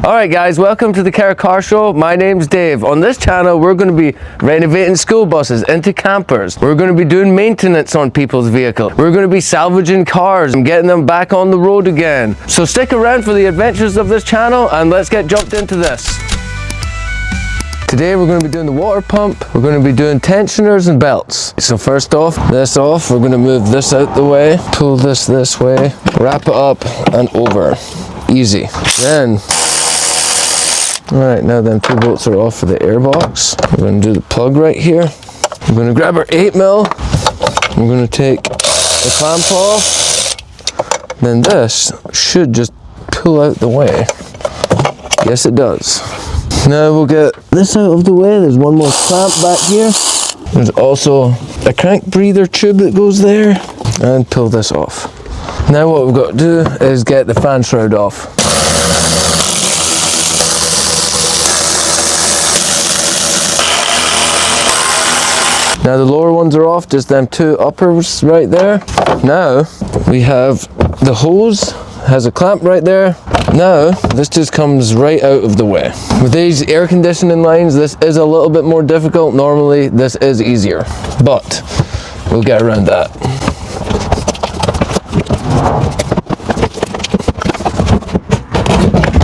Alright guys, welcome to the Car Show. My name's Dave. On this channel we're going to be renovating school buses into campers. We're going to be doing maintenance on people's vehicles. We're going to be salvaging cars and getting them back on the road again. So stick around for the adventures of this channel and let's get jumped into this. Today we're going to be doing the water pump, we're going to be doing tensioners and belts. So first off, this off, we're going to move this out the way, pull this way, wrap it up and over. Easy. Then, alright, now them 2 bolts are off for the air box. We're going to do the plug right here. We're going to grab our 8mm, we're going to take the clamp off, then this should just pull out the way. Yes it does. Now we'll get this out of the way. There's one more clamp back here. There's also a crank breather tube that goes there, and pull this off. Now what we've got to do is get the fan shroud off. Now the lower ones are off, just them 2 uppers right there. Now we have the hose, has a clamp right there. Now this just comes right out of the way. With these air conditioning lines, this is a little bit more difficult. Normally this is easier, but we'll get around that.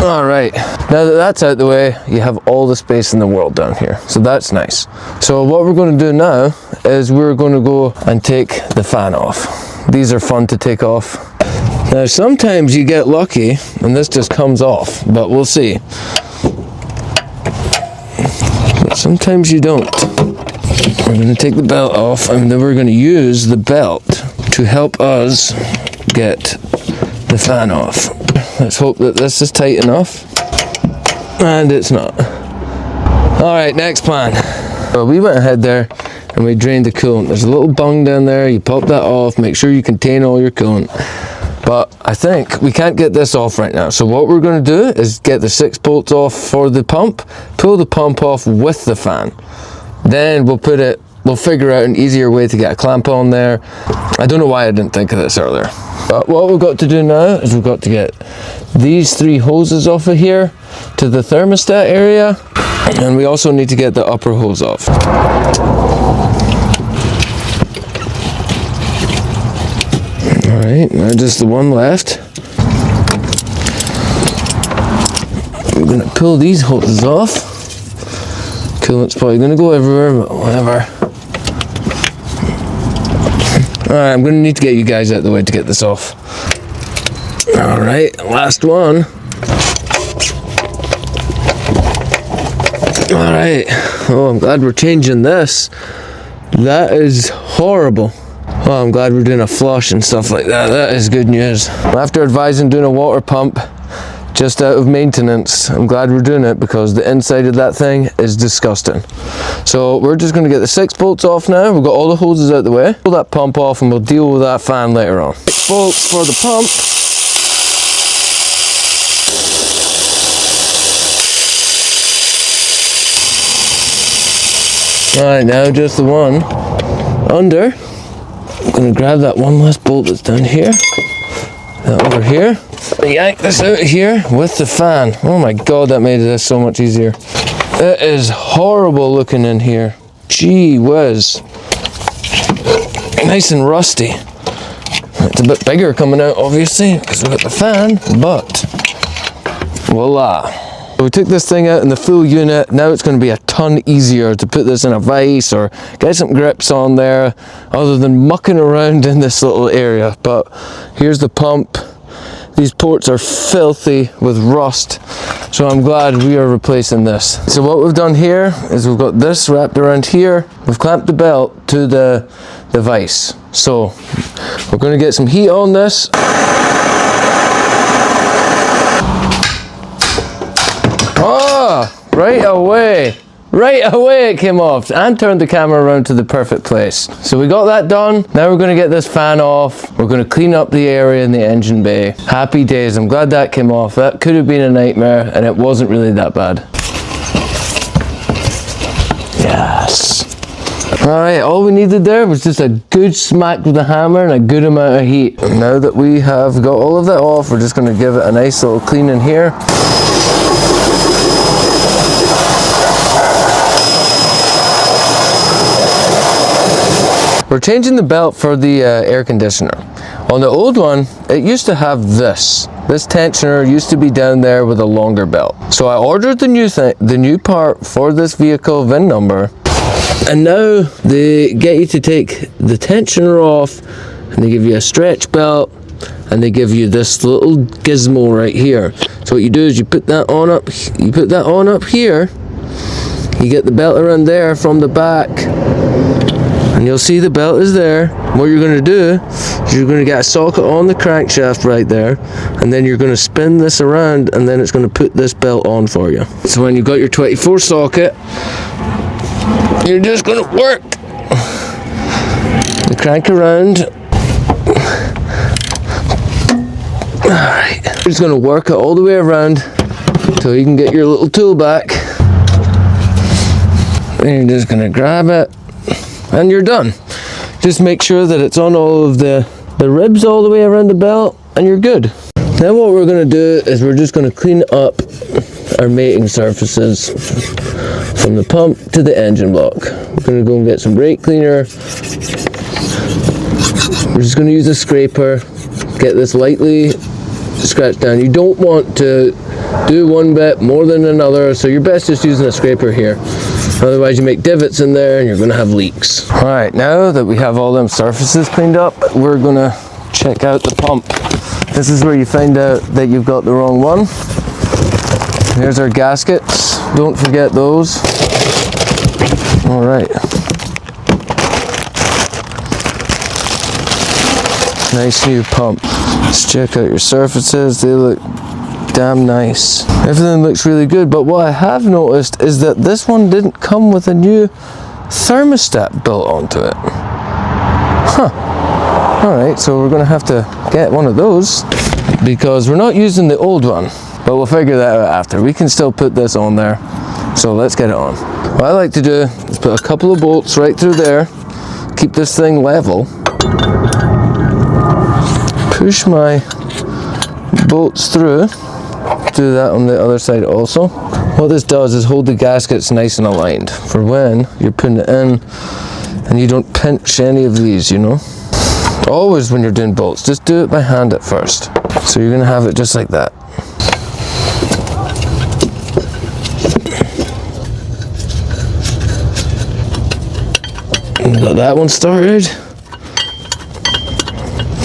Alright, now that that's out the way, you have all the space in the world down here, so that's nice. So what we're going to do now is we're going to go and take the fan off. These are fun to take off. Now sometimes you get lucky and this just comes off, but we'll see. But sometimes you don't. We're going to take the belt off and then we're going to use the belt to help us get the fan off. Let's hope that this is tight enough, and it's not. Alright, next plan. Well, we went ahead there and we drained the coolant. There's a little bung down there, you pop that off, make sure you contain all your coolant. But I think we can't get this off right now. So what we're going to do is get the 6 bolts off for the pump, pull the pump off with the fan. Then we'll figure out an easier way to get a clamp on there. I don't know why I didn't think of this earlier. But what we've got to do now is we've got to get these 3 hoses off of here to the thermostat area. And we also need to get the upper hose off. Alright, now just the one left. We're going to pull these hoses off. Coolant's probably going to go everywhere, but whatever. Alright, I'm going to need to get you guys out of the way to get this off. Alright, last one. Alright, oh, I'm glad we're changing this. That is horrible. Oh, I'm glad we're doing a flush and stuff like that. That is good news. After advising doing a water pump just out of maintenance, I'm glad we're doing it because the inside of that thing is disgusting. So we're just going to get the 6 bolts off now. We've got all the hoses out the way. Pull that pump off and we'll deal with that fan later on. 6 bolts for the pump. Alright, now just the one under. I'm going to grab that one last bolt that's down here. That over here. Yank this out of here with the fan. Oh my god, that made this so much easier. It is horrible looking in here. Gee whiz. Nice and rusty. It's a bit bigger coming out obviously because we've got the fan, but voila. We took this thing out in the full unit. Now it's going to be a ton easier to put this in a vise or get some grips on there other than mucking around in this little area. But here's the pump. These ports are filthy with rust, so I'm glad we are replacing this. So what we've done here is we've got this wrapped around here. We've clamped the belt to the vise. So we're going to get some heat on this. Oh, right away it came off and turned the camera around to the perfect place. So we got that done. Now we're going to get this fan off. We're going to clean up the area in the engine bay. Happy days. I'm glad that came off. That could have been a nightmare and it wasn't really that bad. Yes. Alright, all we needed there was just a good smack with a hammer and a good amount of heat. And now that we have got all of that off, we're just going to give it a nice little clean in here. We're changing the belt for the air conditioner. On the old one, it used to have this. This tensioner used to be down there with a longer belt. So I ordered the new part for this vehicle VIN number, and now they get you to take the tensioner off, and they give you a stretch belt, and they give you this little gizmo right here. So what you do is you put that on up here. You get the belt around there from the back, and you'll see the belt is there. What you're going to do is you're going to get a socket on the crankshaft right there, and then you're going to spin this around, and then it's going to put this belt on for you. So when you've got your 24 socket, you're just going to work the crank around. Alright, you're just going to work it all the way around until you can get your little tool back. And you're just going to grab it, and you're done. Just make sure that it's on all of the ribs all the way around the belt, and you're good. Now what we're going to do is we're just going to clean up our mating surfaces from the pump to the engine block. We're going to go and get some brake cleaner. We're just going to use a scraper, get this lightly scratched down. You don't want to do one bit more than another, so you're best just using a scraper here. Otherwise you make divots in there and you're going to have leaks. Alright, now that we have all them surfaces cleaned up, we're going to check out the pump. This is where you find out that you've got the wrong one. Here's our gaskets. Don't forget those. Alright. Nice new pump. Let's check out your surfaces. They look damn nice. Everything looks really good, but what I have noticed is that this one didn't come with a new thermostat built onto it. Huh. Alright, so we're gonna have to get one of those because we're not using the old one, but we'll figure that out after. We can still put this on there, so let's get it on. What I like to do is put a couple of bolts right through there, keep this thing level, push my bolts through, do that on the other side also. What this does is hold the gaskets nice and aligned for when you're putting it in and you don't pinch any of these, you know. Always when you're doing bolts, just do it by hand at first. So you're gonna have it just like that. Got that one started,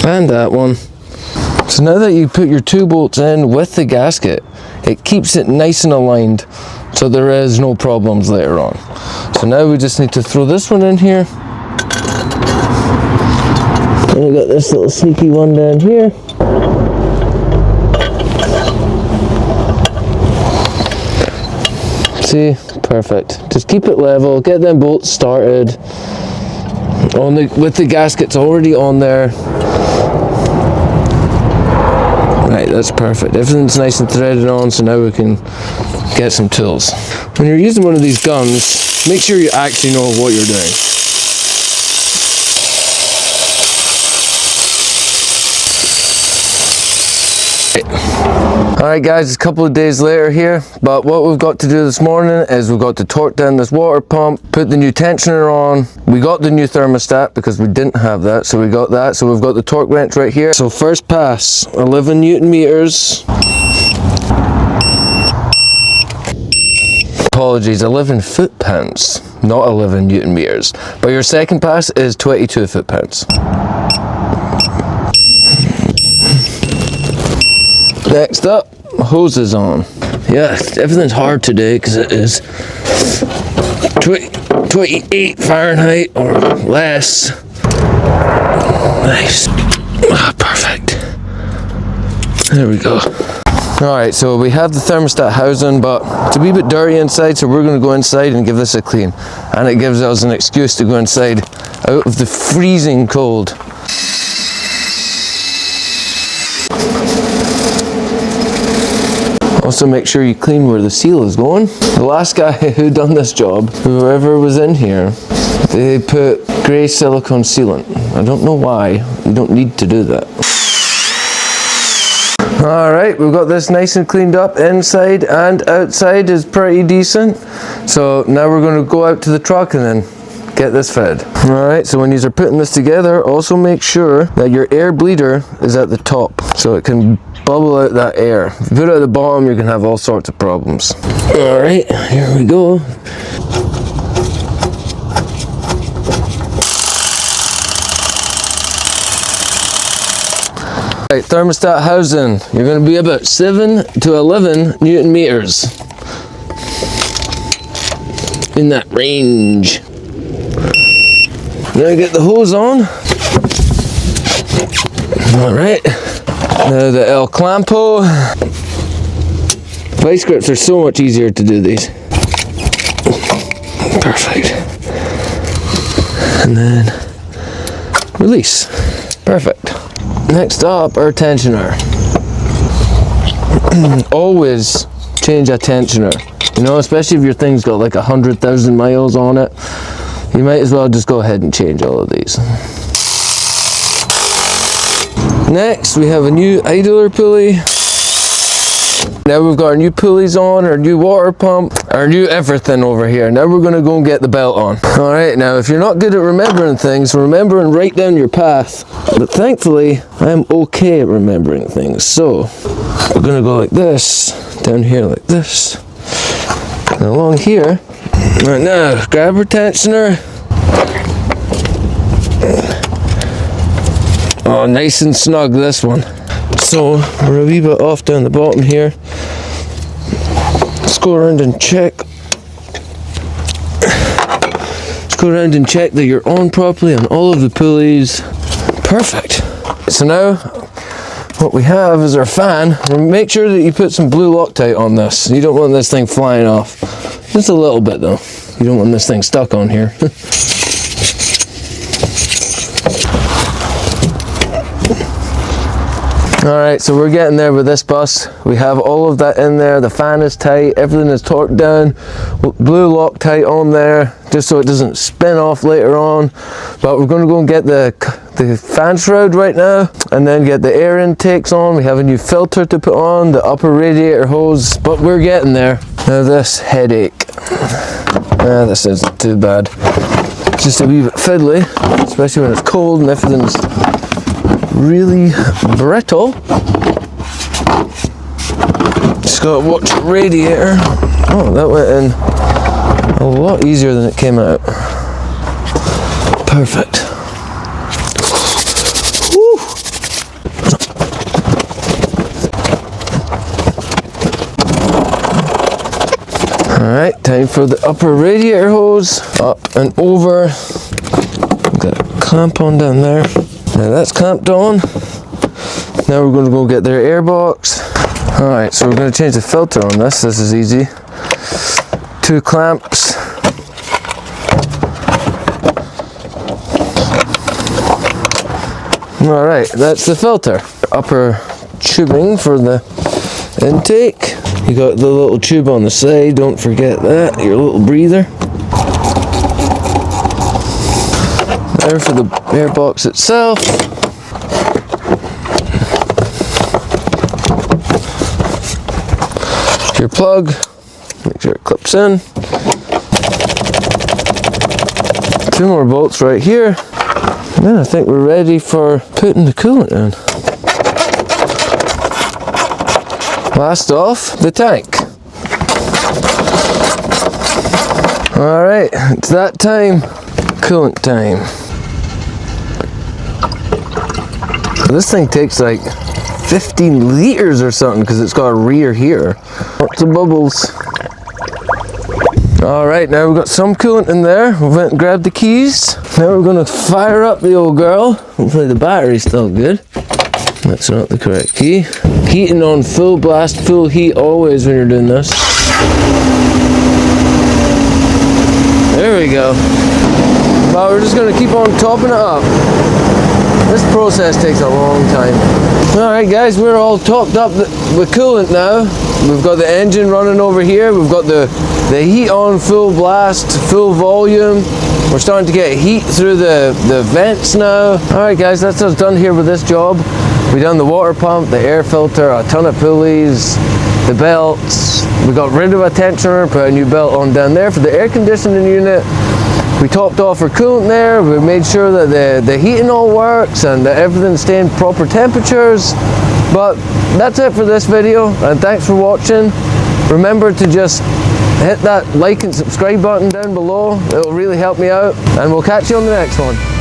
and that one. So now that you put your two bolts in with the gasket, it keeps it nice and aligned so there is no problems later on. So now we just need to throw this one in here. And we got this little sneaky one down here. See, perfect. Just keep it level, get them bolts started with the gaskets already on there. Right, that's perfect. Everything's nice and threaded on, so now we can get some tools. When you're using one of these guns, make sure you actually know what you're doing. Alright guys, it's a couple of days later here, but what we've got to do this morning is we've got to torque down this water pump, put the new tensioner on. We got the new thermostat because we didn't have that, so we got that. So we've got the torque wrench right here. So first pass, 11 Newton meters. Apologies, 11 foot-pounds, not 11 Newton meters. But your second pass is 22 foot-pounds. Next up, hoses on. Yeah, everything's hard today because it is 28 Fahrenheit or less. Nice. Ah, perfect. There we go. Alright, so we have the thermostat housing, but it's a wee bit dirty inside, so we're going to go inside and give this a clean. And it gives us an excuse to go inside out of the freezing cold. Also make sure you clean where the seal is going. The last guy who done this job, whoever was in here, they put grey silicone sealant. I don't know why. You don't need to do that. Alright, we've got this nice and cleaned up. Inside and outside is pretty decent. So now we're going to go out to the truck and then get this fed. Alright, so when you're putting this together, also make sure that your air bleeder is at the top so it can bubble out that air. If you put it at the bottom, you're gonna have all sorts of problems. Alright, here we go. Right, thermostat housing, you're going to be about 7 to 11 Newton meters. In that range. Now get the hose on. Alright, now the El Clampo. Vice grips are so much easier to do these. Perfect. And then release. Perfect. Next up, our tensioner. Always change a tensioner. You know, especially if your thing's got like 100,000 miles on it, you might as well just go ahead and change all of these. Next, we have a new idler pulley. Now we've got our new pulleys on, our new water pump, our new everything over here. Now we're gonna go and get the belt on. All right, now if you're not good at remembering things, remember and write down your path. But thankfully, I'm okay at remembering things. So we're gonna go like this, down here like this, and along here. Right now, grab our tensioner. Oh, nice and snug, this one. So we're a wee bit off down the bottom here. Let's go around and check. Let's go around and check that you're on properly on all of the pulleys. Perfect. So now what we have is our fan. Make sure that you put some blue Loctite on this. You don't want this thing flying off. Just a little bit though. You don't want this thing stuck on here. Alright, so we're getting there with this bus. We have all of that in there. The fan is tight, everything is torqued down. Blue Loctite on there, just so it doesn't spin off later on. But we're going to go and get the fan shroud right now, and then get the air intakes on. We have a new filter to put on, the upper radiator hose, but we're getting there. Now this headache. This isn't too bad. It's just a wee bit fiddly, especially when it's cold and everything's really brittle. Just gotta watch the radiator. Oh, that went in a lot easier than it came out. Perfect. Woo. Alright, time for the upper radiator hose. Up and over. Got a clamp on down there. Now that's clamped on. Now we're going to go get their air box. Alright, so we're going to change the filter on this. This is easy. 2 clamps. Alright, that's the filter. Upper tubing for the intake. You got the little tube on the side, don't forget that. Your little breather. There for the air box itself. Your plug, make sure it clips in. 2 more bolts right here. And then I think we're ready for putting the coolant in. Last off, the tank. Alright, it's that time. Coolant time. This thing takes like 15 liters or something because it's got a rear here. Lots of bubbles. Alright, now we've got some coolant in there. We went and grabbed the keys. Now we're going to fire up the old girl. Hopefully the battery's still good. That's not the correct key. Heating on full blast, full heat always when you're doing this. There we go. Well, we're just going to keep on topping it up. This process takes a long time. Alright guys, we're all topped up with coolant now. We've got the engine running over here. We've got the heat on full blast, full volume. We're starting to get heat through the vents now. Alright guys, that's us done here with this job. We done the water pump, the air filter, a ton of pulleys, the belts. We got rid of a tensioner, put a new belt on down there for the air conditioning unit. We topped off our coolant there. We made sure that the heating all works and that everything's staying proper temperatures. But that's it for this video, and thanks for watching. Remember to just hit that like and subscribe button down below. It'll really help me out, and we'll catch you on the next one.